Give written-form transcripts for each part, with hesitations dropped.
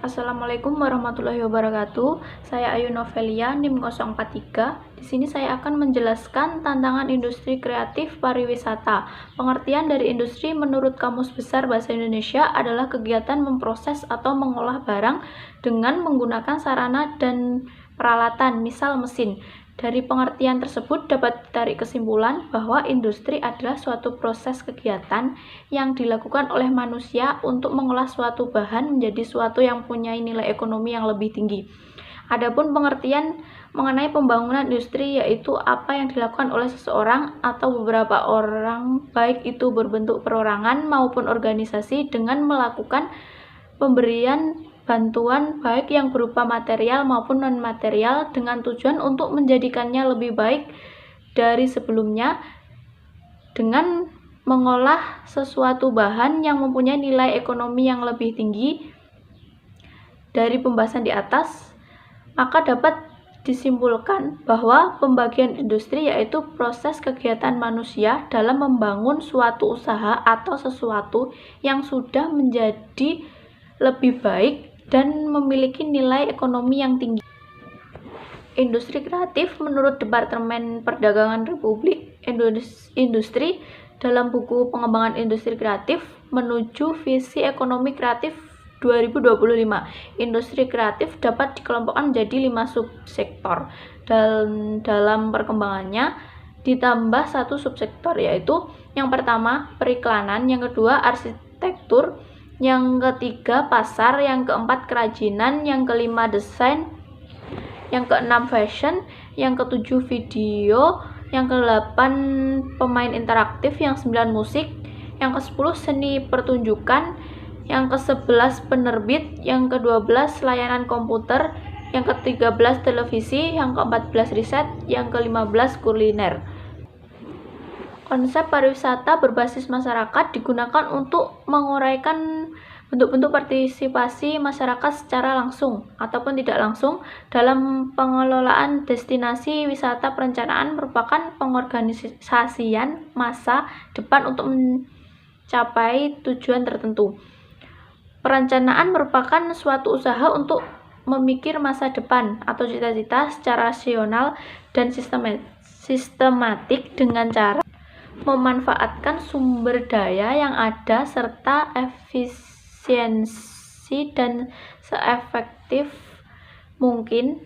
Assalamualaikum warahmatullahi wabarakatuh. Saya Ayu Novelia, NIM 043. Di sini saya akan menjelaskan tantangan industri kreatif pariwisata. Pengertian dari industri menurut Kamus Besar Bahasa Indonesia adalah kegiatan memproses atau mengolah barang dengan menggunakan sarana dan peralatan, misal mesin. Dari pengertian tersebut dapat ditarik kesimpulan bahwa industri adalah suatu proses kegiatan yang dilakukan oleh manusia untuk mengolah suatu bahan menjadi suatu yang punya nilai ekonomi yang lebih tinggi. Adapun pengertian mengenai pembangunan industri yaitu apa yang dilakukan oleh seseorang atau beberapa orang, baik itu berbentuk perorangan maupun organisasi, dengan melakukan pemberian bantuan baik yang berupa material maupun non-material dengan tujuan untuk menjadikannya lebih baik dari sebelumnya dengan mengolah sesuatu bahan yang mempunyai nilai ekonomi yang lebih tinggi. Dari pembahasan di atas, maka dapat disimpulkan bahwa pembagian industri yaitu proses kegiatan manusia dalam membangun suatu usaha atau sesuatu yang sudah menjadi lebih baik dan memiliki nilai ekonomi yang tinggi. Industri kreatif menurut Departemen Perdagangan Republik Industri dalam buku Pengembangan Industri Kreatif menuju Visi Ekonomi Kreatif 2025. Industri kreatif dapat dikelompokkan menjadi 5 subsektor. Dalam perkembangannya ditambah 1 subsektor, yaitu yang pertama periklanan, yang kedua arsitektur, yang ketiga pasar, yang keempat kerajinan, yang kelima desain, yang keenam fashion, yang ketujuh video, yang kedelapan pemain interaktif, yang 9 musik, yang ke-10 seni pertunjukan, yang ke-11 penerbit, yang ke-12 layanan komputer, yang ke-13 televisi, yang ke-14 riset, yang ke-15 kuliner. Konsep pariwisata berbasis masyarakat digunakan untuk menguraikan bentuk-bentuk partisipasi masyarakat secara langsung ataupun tidak langsung dalam pengelolaan destinasi wisata. Perencanaan merupakan pengorganisasian masa depan untuk mencapai tujuan tertentu. Perencanaan merupakan suatu usaha untuk memikir masa depan atau cita-cita secara rasional dan sistematik dengan cara memanfaatkan sumber daya yang ada serta efisiensi dan seefektif mungkin.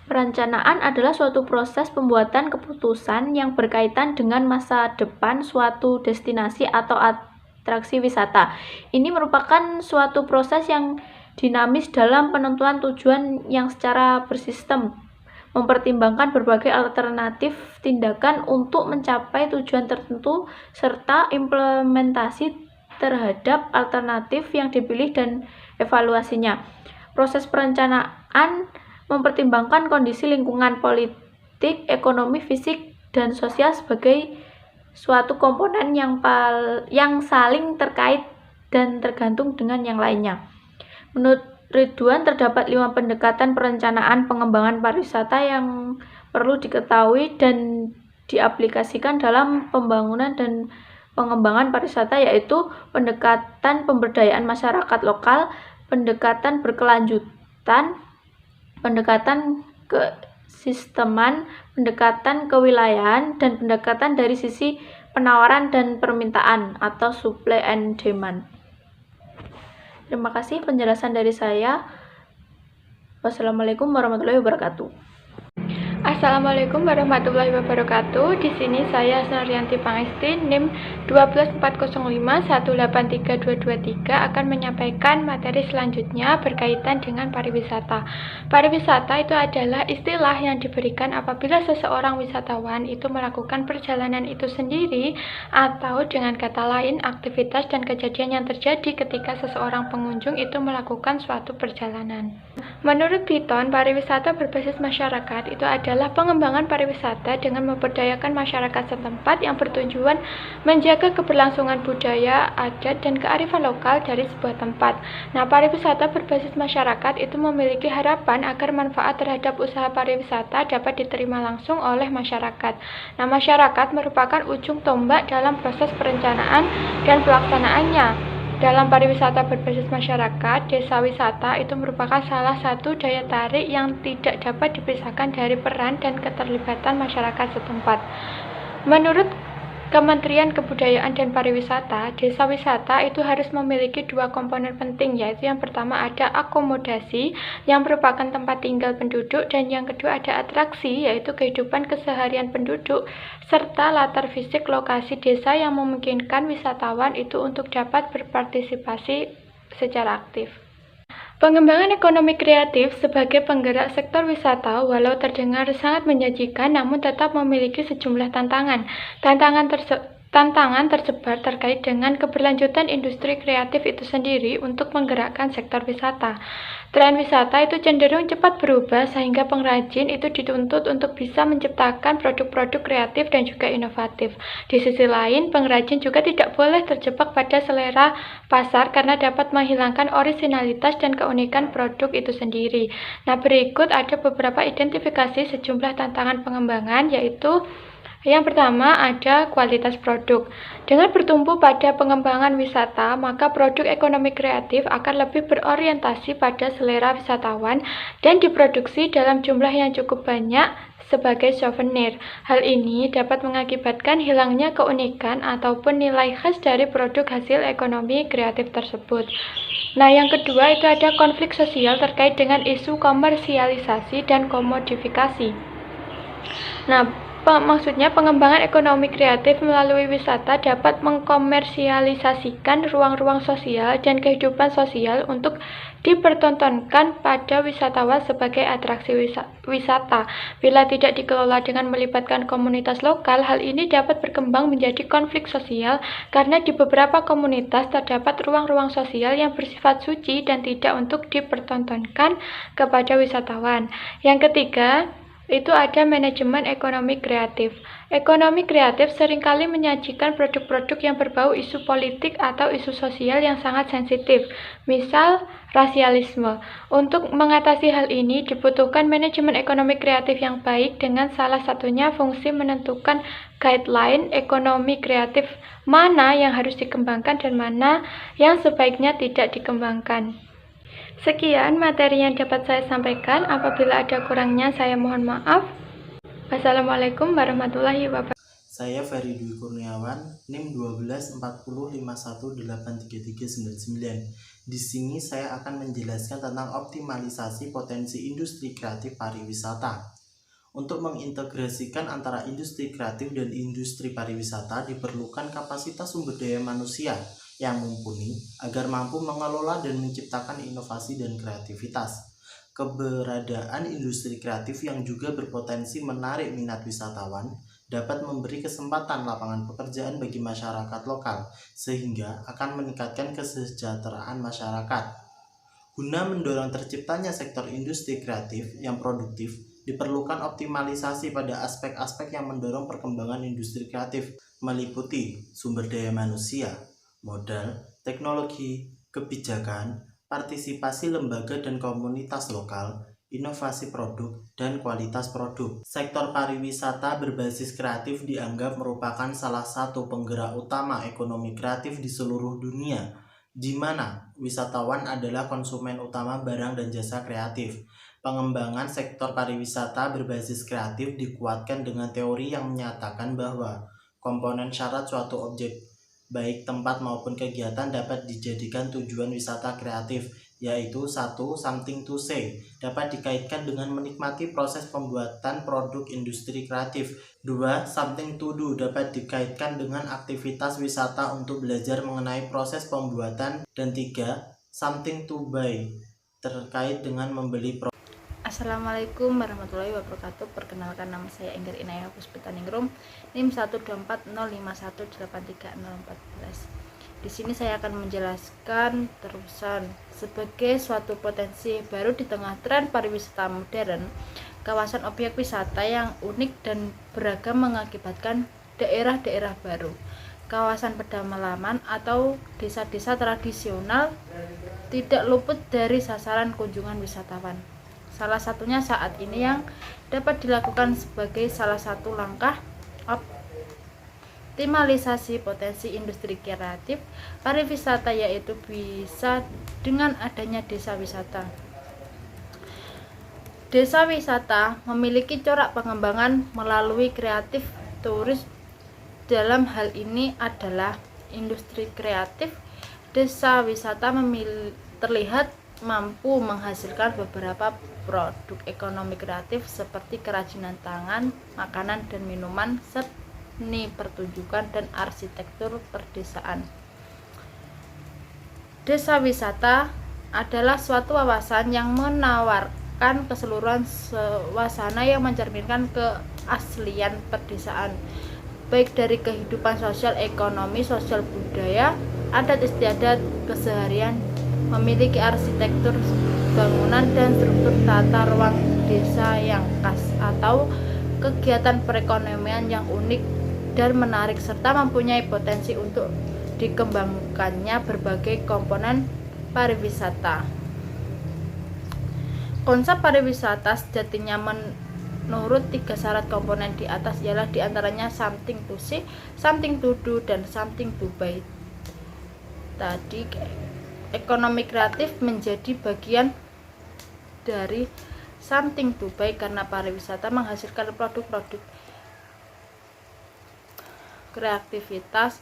Perencanaan adalah suatu proses pembuatan keputusan yang berkaitan dengan masa depan suatu destinasi atau atraksi wisata. Ini merupakan suatu proses yang dinamis dalam penentuan tujuan yang secara bersistem, mempertimbangkan berbagai alternatif tindakan untuk mencapai tujuan tertentu serta implementasi terhadap alternatif yang dipilih dan evaluasinya. Proses perencanaan mempertimbangkan kondisi lingkungan, politik, ekonomi, fisik, dan sosial sebagai suatu komponen yang saling terkait dan tergantung dengan yang lainnya. Menurut Ridwan, terdapat 5 pendekatan perencanaan pengembangan pariwisata yang perlu diketahui dan diaplikasikan dalam pembangunan dan pengembangan pariwisata, yaitu pendekatan pemberdayaan masyarakat lokal, pendekatan berkelanjutan, pendekatan kesisteman, pendekatan kewilayahan, dan pendekatan dari sisi penawaran dan permintaan atau supply and demand. Terima kasih penjelasan dari saya. Wassalamualaikum warahmatullahi wabarakatuh. Assalamualaikum warahmatullahi wabarakatuh. Di sini saya Senaryanti Pangesti, NIM 12405183223 akan menyampaikan materi selanjutnya berkaitan dengan pariwisata. Pariwisata itu adalah istilah yang diberikan apabila seseorang wisatawan itu melakukan perjalanan itu sendiri, atau dengan kata lain aktivitas dan kejadian yang terjadi ketika seseorang pengunjung itu melakukan suatu perjalanan. Menurut Beaton, pariwisata berbasis masyarakat itu adalah pengembangan pariwisata dengan memberdayakan masyarakat setempat yang bertujuan menjaga keberlangsungan budaya, adat, dan kearifan lokal dari sebuah tempat. Nah, pariwisata berbasis masyarakat itu memiliki harapan agar manfaat terhadap usaha pariwisata dapat diterima langsung oleh masyarakat. Nah, masyarakat merupakan ujung tombak dalam proses perencanaan dan pelaksanaannya. Dalam pariwisata berbasis masyarakat, desa wisata itu merupakan salah satu daya tarik yang tidak dapat dipisahkan dari peran dan keterlibatan masyarakat setempat. Menurut Kementerian Kebudayaan dan Pariwisata, desa wisata itu harus memiliki dua komponen penting, yaitu yang pertama ada akomodasi yang merupakan tempat tinggal penduduk, dan yang kedua ada atraksi, yaitu kehidupan keseharian penduduk, serta latar fisik lokasi desa yang memungkinkan wisatawan itu untuk dapat berpartisipasi secara aktif. Pengembangan ekonomi kreatif sebagai penggerak sektor wisata walau terdengar sangat menjanjikan namun tetap memiliki sejumlah tantangan. Tantangan tersebar terkait dengan keberlanjutan industri kreatif itu sendiri untuk menggerakkan sektor wisata. Tren wisata itu cenderung cepat berubah sehingga pengrajin itu dituntut untuk bisa menciptakan produk-produk kreatif dan juga inovatif. Di sisi lain, pengrajin juga tidak boleh terjebak pada selera pasar karena dapat menghilangkan orisinalitas dan keunikan produk itu sendiri. Nah, berikut ada beberapa identifikasi sejumlah tantangan pengembangan, yaitu yang pertama ada kualitas produk. Dengan bertumpu pada pengembangan wisata, maka produk ekonomi kreatif akan lebih berorientasi pada selera wisatawan dan diproduksi dalam jumlah yang cukup banyak sebagai souvenir. Hal ini dapat mengakibatkan hilangnya keunikan ataupun nilai khas dari produk hasil ekonomi kreatif tersebut. Nah, yang kedua itu ada konflik sosial terkait dengan isu komersialisasi dan komodifikasi. Nah, maksudnya pengembangan ekonomi kreatif melalui wisata dapat mengkomersialisasikan ruang-ruang sosial dan kehidupan sosial untuk dipertontonkan pada wisatawan sebagai atraksi wisata. Bila tidak dikelola dengan melibatkan komunitas lokal, hal ini dapat berkembang menjadi konflik sosial karena di beberapa komunitas terdapat ruang-ruang sosial yang bersifat suci dan tidak untuk dipertontonkan kepada wisatawan. Yang ketiga, itu ada manajemen ekonomi kreatif. Ekonomi kreatif seringkali menyajikan produk-produk yang berbau isu politik atau isu sosial yang sangat sensitif, misal rasialisme. Untuk mengatasi hal ini dibutuhkan manajemen ekonomi kreatif yang baik, dengan salah satunya fungsi menentukan guideline ekonomi kreatif mana yang harus dikembangkan dan mana yang sebaiknya tidak dikembangkan. Sekian materi yang dapat saya sampaikan. Apabila ada kurangnya, saya mohon maaf. Wassalamualaikum warahmatullahi wabarakatuh. Saya Ferry Dwi Kurniawan, NIM 124051833399. Di sini saya akan menjelaskan tentang optimalisasi potensi industri kreatif pariwisata. Untuk mengintegrasikan antara industri kreatif dan industri pariwisata diperlukan kapasitas sumber daya manusia yang mumpuni agar mampu mengelola dan menciptakan inovasi dan kreativitas. Keberadaan industri kreatif yang juga berpotensi menarik minat wisatawan dapat memberi kesempatan lapangan pekerjaan bagi masyarakat lokal, sehingga akan meningkatkan kesejahteraan masyarakat. Guna mendorong terciptanya sektor industri kreatif yang produktif, diperlukan optimalisasi pada aspek-aspek yang mendorong perkembangan industri kreatif, meliputi sumber daya manusia, modal, teknologi, kebijakan, partisipasi lembaga dan komunitas lokal, inovasi produk, dan kualitas produk. Sektor pariwisata berbasis kreatif dianggap merupakan salah satu penggerak utama ekonomi kreatif di seluruh dunia, di mana wisatawan adalah konsumen utama barang dan jasa kreatif. Pengembangan sektor pariwisata berbasis kreatif dikuatkan dengan teori yang menyatakan bahwa komponen syarat suatu objek, baik tempat maupun kegiatan, dapat dijadikan tujuan wisata kreatif, yaitu 1. Something to say, dapat dikaitkan dengan menikmati proses pembuatan produk industri kreatif. 2. Something to do, dapat dikaitkan dengan aktivitas wisata untuk belajar mengenai proses pembuatan. Dan 3. Something to buy, terkait dengan membeli produk. Assalamualaikum warahmatullahi wabarakatuh. Perkenalkan, nama saya Enggar Inayah Puspitaningrum, NIM 12405183014. Di sini saya akan menjelaskan terusan sebagai suatu potensi baru di tengah tren pariwisata modern. Kawasan objek wisata yang unik dan beragam mengakibatkan daerah-daerah baru. Kawasan pedalaman atau desa-desa tradisional tidak luput dari sasaran kunjungan wisatawan. Salah satunya saat ini yang dapat dilakukan sebagai salah satu langkah optimalisasi potensi industri kreatif pariwisata, yaitu bisa dengan adanya desa wisata. Desa wisata memiliki corak pengembangan melalui kreatif turis. Dalam hal ini adalah industri kreatif. Desa wisata terlihat mampu menghasilkan beberapa produk ekonomi kreatif seperti kerajinan tangan, makanan dan minuman, seni pertunjukan, dan arsitektur perdesaan. Desa wisata adalah suatu wawasan yang menawarkan keseluruhan suasana yang mencerminkan keaslian perdesaan, baik dari kehidupan sosial, ekonomi, sosial, budaya, adat istiadat, keseharian, memiliki arsitektur bangunan dan struktur tata ruang desa yang khas, atau kegiatan perekonomian yang unik dan menarik, serta mempunyai potensi untuk dikembangkannya berbagai komponen pariwisata. Konsep pariwisata sejatinya menurut 3 syarat komponen di atas, ialah diantaranya something to see, something to do, dan something to buy. Tadi ekonomi kreatif menjadi bagian dari something to buy karena pariwisata menghasilkan produk-produk kreativitas,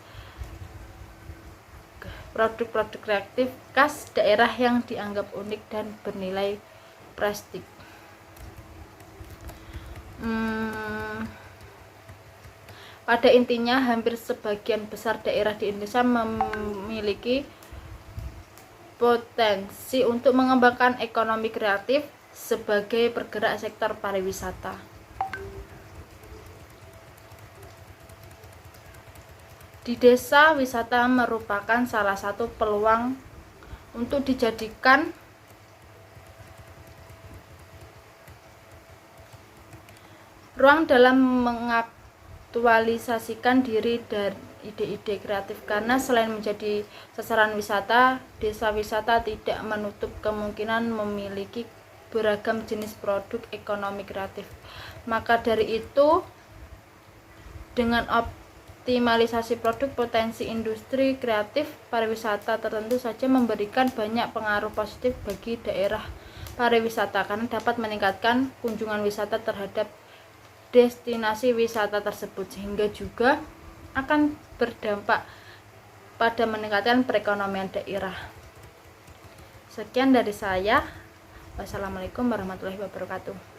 produk-produk kreatif khas daerah yang dianggap unik dan bernilai prestis. Pada intinya, hampir sebagian besar daerah di Indonesia memiliki potensi untuk mengembangkan ekonomi kreatif sebagai pergerak sektor pariwisata. Di desa wisata merupakan salah satu peluang untuk dijadikan ruang dalam mengaktualisasikan diri dan ide-ide kreatif, karena selain menjadi sasaran wisata, desa wisata tidak menutup kemungkinan memiliki beragam jenis produk ekonomi kreatif. Maka dari itu, dengan optimalisasi produk, potensi industri kreatif pariwisata tentu saja memberikan banyak pengaruh positif bagi daerah pariwisata, karena dapat meningkatkan kunjungan wisata terhadap destinasi wisata tersebut, sehingga juga akan berdampak pada meningkatkan perekonomian daerah. Sekian dari saya. Wassalamualaikum warahmatullahi wabarakatuh.